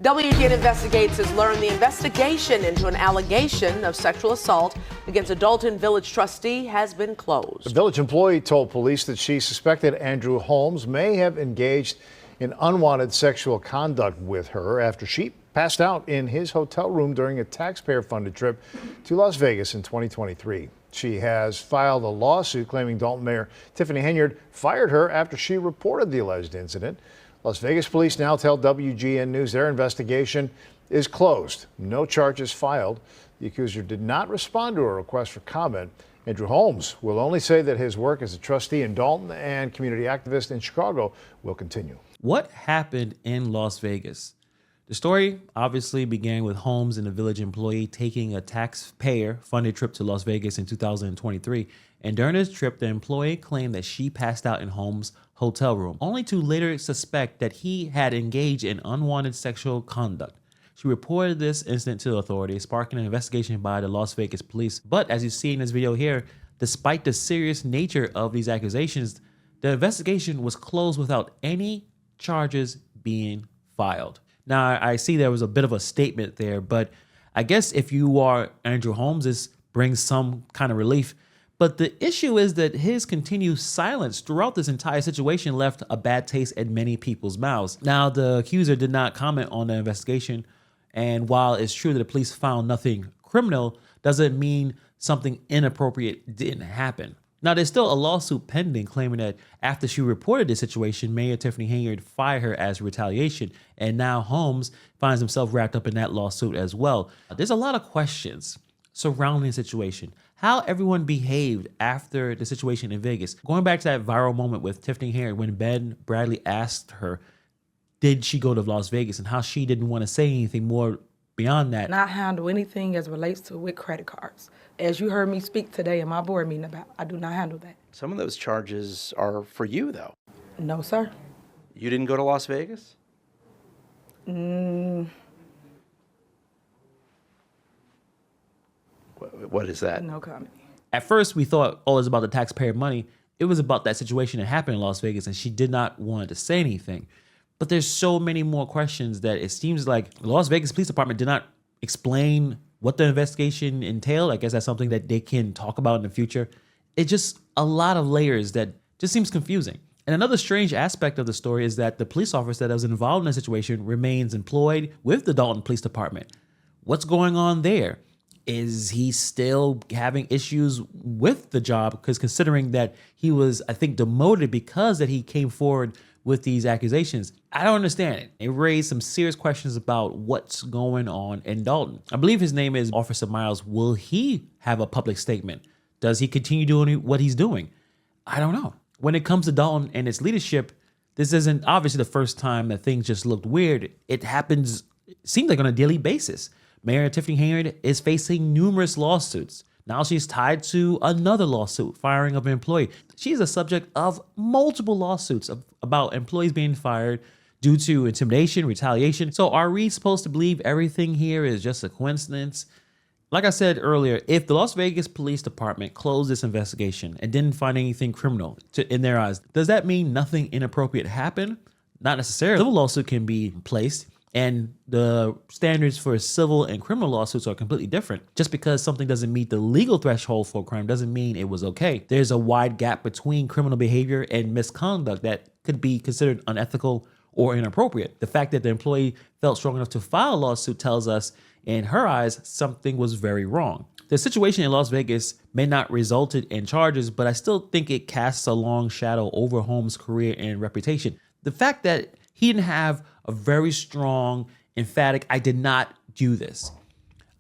WGN Investigates has learned the investigation into an allegation of sexual assault against a Dalton Village trustee has been closed. The village employee told police that she suspected Andrew Holmes may have engaged in unwanted sexual conduct with her after she passed out in his hotel room during a taxpayer-funded trip to Las Vegas in 2023. She has filed a lawsuit claiming Dalton Mayor Tiffany Henyard fired her after she reported the alleged incident. Las Vegas police now tell WGN News their investigation is closed. No charges filed. The accuser did not respond to a request for comment. Andrew Holmes will only say that his work as a trustee in Dalton and community activist in Chicago will continue. What happened in Las Vegas? The story obviously began with Holmes and a village employee taking a taxpayer-funded trip to Las Vegas in 2023. And during this trip, the employee claimed that she passed out in Holmes' hotel room, only to later suspect that he had engaged in unwanted sexual conduct. She reported this incident to authorities, sparking an investigation by the Las Vegas police. But as you see in this video here, despite the serious nature of these accusations, the investigation was closed without any charges being filed. Now, I see there was a bit of a statement there, but I guess if you are Andrew Holmes, this brings some kind of relief. But the issue is that his continued silence throughout this entire situation left a bad taste in many people's mouths. Now, the accuser did not comment on the investigation, and while it's true that the police found nothing criminal, doesn't mean something inappropriate didn't happen. Now, there's still a lawsuit pending claiming that after she reported this situation, Mayor Tiffany Henyard fired her as retaliation, and now Holmes finds himself wrapped up in that lawsuit as well. There's a lot of questions surrounding the situation. How everyone behaved after the situation in Vegas. Going back to that viral moment with Tiffany Henyard when Ben Bradley asked her, did she go to Las Vegas, and how she didn't want to say anything more beyond that. Not handle anything as relates to with credit cards. As you heard me speak today in my board meeting about, I do not handle that. Some of those charges are for you, though. No, sir. You didn't go to Las Vegas? What is that? No comment. At first, we thought, oh, it's about the taxpayer money. It was about that situation that happened in Las Vegas, and she did not want to say anything. But there's so many more questions that it seems like the Las Vegas Police Department did not explain what the investigation entailed. I guess that's something that they can talk about in the future. It's just a lot of layers that just seems confusing. And another strange aspect of the story is that the police officer that was involved in the situation remains employed with the Dalton Police Department. What's going on there? Is he still having issues with the job? Because considering that he was, I think, demoted because that he came forward with these accusations. I don't understand it. It raised some serious questions about what's going on in Dalton. I believe his name is Officer Miles. Will he have a public statement? Does he continue doing what he's doing? I don't know. When it comes to Dalton and its leadership, this isn't obviously the first time that things just looked weird. It happens, it seems like on a daily basis. Mayor Tiffany Henyard is facing numerous lawsuits. Now she's tied to another lawsuit, firing of an employee. She's a subject of multiple lawsuits about employees being fired due to intimidation, retaliation. So are we supposed to believe everything here is just a coincidence? Like I said earlier, if the Las Vegas Police Department closed this investigation and didn't find anything criminal in their eyes, does that mean nothing inappropriate happened? Not necessarily. A civil lawsuit can be placed, and the standards for civil and criminal lawsuits are completely different. Just because something doesn't meet the legal threshold for a crime doesn't mean it was okay. There's a wide gap between criminal behavior and misconduct that could be considered unethical or inappropriate. The fact that the employee felt strong enough to file a lawsuit tells us, in her eyes, something was very wrong. The situation in Las Vegas may not resulted in charges, but I still think it casts a long shadow over Holmes' career and reputation. The fact that he didn't have a very strong, emphatic, I did not do this.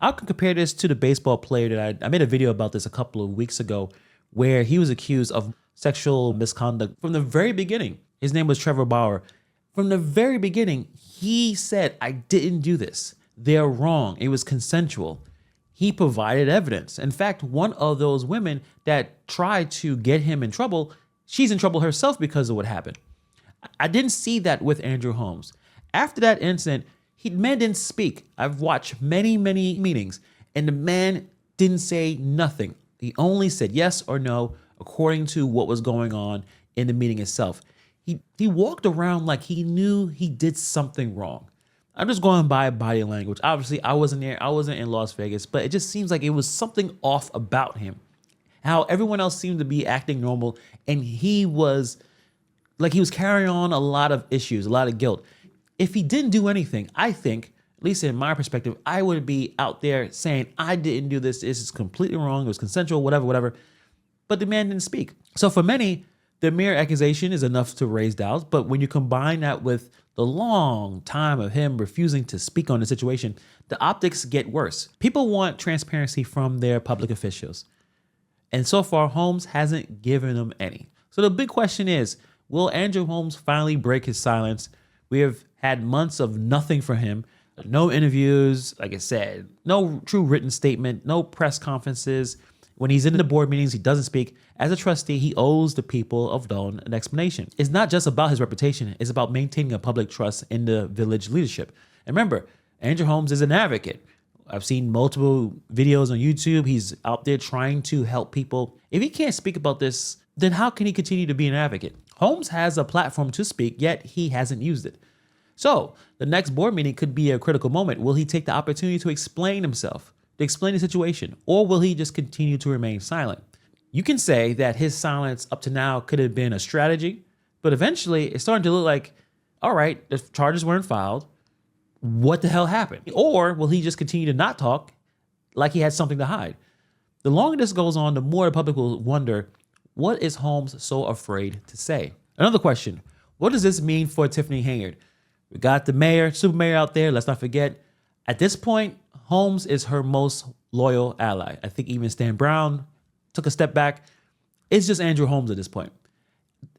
I can compare this to the baseball player that I made a video about this a couple of weeks ago, where he was accused of sexual misconduct from the very beginning. His name was Trevor Bauer. From the very beginning, he said, I didn't do this. They're wrong. It was consensual. He provided evidence. In fact, one of those women that tried to get him in trouble, she's in trouble herself because of what happened. I didn't see that with Andrew Holmes. After that incident, man didn't speak. I've watched many, many meetings, and the man didn't say nothing. He only said yes or no according to what was going on in the meeting itself. He walked around like he knew he did something wrong. I'm just going by body language. Obviously, I wasn't there. I wasn't in Las Vegas, but it just seems like it was something off about him. How everyone else seemed to be acting normal, and he was carrying on a lot of issues, a lot of guilt. If he didn't do anything, I think, at least in my perspective, I would be out there saying, I didn't do this. This is completely wrong. It was consensual, whatever. But the man didn't speak. So for many, the mere accusation is enough to raise doubts. But when you combine that with the long time of him refusing to speak on the situation, the optics get worse. People want transparency from their public officials. And so far, Holmes hasn't given them any. So the big question is, will Andrew Holmes finally break his silence? We have had months of nothing for him. No interviews, like I said, no true written statement, no press conferences. When he's in the board meetings, he doesn't speak. As a trustee, he owes the people of Dalton an explanation. It's not just about his reputation. It's about maintaining a public trust in the village leadership. And remember, Andrew Holmes is an advocate. I've seen multiple videos on YouTube. He's out there trying to help people. If he can't speak about this, then how can he continue to be an advocate? Holmes has a platform to speak, yet he hasn't used it. So the next board meeting could be a critical moment. Will he take the opportunity to explain himself, to explain the situation, or will he just continue to remain silent? You can say that his silence up to now could have been a strategy, but eventually it's starting to look like, all right, the charges weren't filed. What the hell happened? Or will he just continue to not talk like he had something to hide? The longer this goes on, the more the public will wonder, what is Holmes so afraid to say? Another question, what does this mean for Tiffany Henyard? We got the mayor, super mayor out there. Let's not forget, at this point, Holmes is her most loyal ally. I think even Stan Brown took a step back. It's just Andrew Holmes at this point.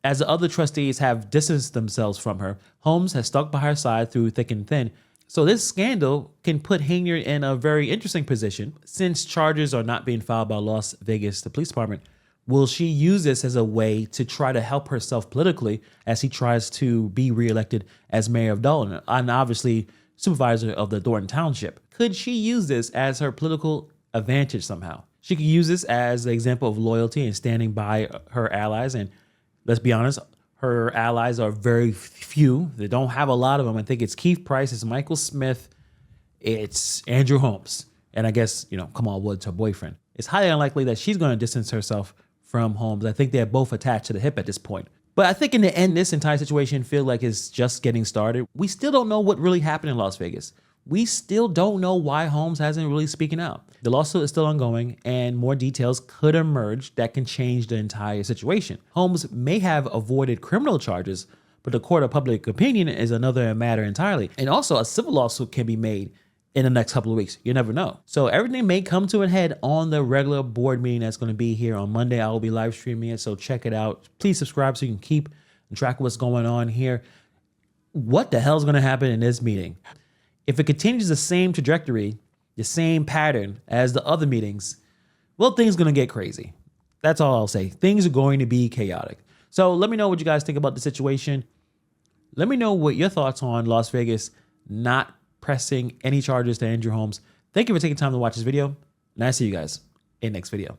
As the other trustees have distanced themselves from her, Holmes has stuck by her side through thick and thin. So this scandal can put Henyard in a very interesting position. Since charges are not being filed by Las Vegas, the police department, will she use this as a way to try to help herself politically as he tries to be reelected as mayor of Dalton and obviously supervisor of the Thornton Township? Could she use this as her political advantage somehow? She could use this as an example of loyalty and standing by her allies. And let's be honest, her allies are very few. They don't have a lot of them. I think it's Keith Price, it's Michael Smith, it's Andrew Holmes, and I guess, Kamal Woods, her boyfriend. It's highly unlikely that she's going to distance herself from Holmes. I think they're both attached to the hip at this point. But I think in the end, this entire situation feels like it's just getting started. We still don't know what really happened in Las Vegas. We still don't know why Holmes hasn't really speaking out. The lawsuit is still ongoing, and more details could emerge that can change the entire situation. Holmes may have avoided criminal charges, but the court of public opinion is another matter entirely. And also, a civil lawsuit can be made in the next couple of weeks. You never know. So everything may come to a head on the regular board meeting that's going to be here on Monday. I will be live streaming it, so check it out. Please subscribe so you can keep track of what's going on here. What the hell is going to happen in this meeting? If it continues the same trajectory, the same pattern as the other meetings, well, things are going to get crazy. That's all I'll say. Things are going to be chaotic. So let me know what you guys think about the situation. Let me know what your thoughts on Las Vegas not pressing any charges to Andrew Holmes. Thank you for taking time to watch this video, and I'll see you guys in the next video.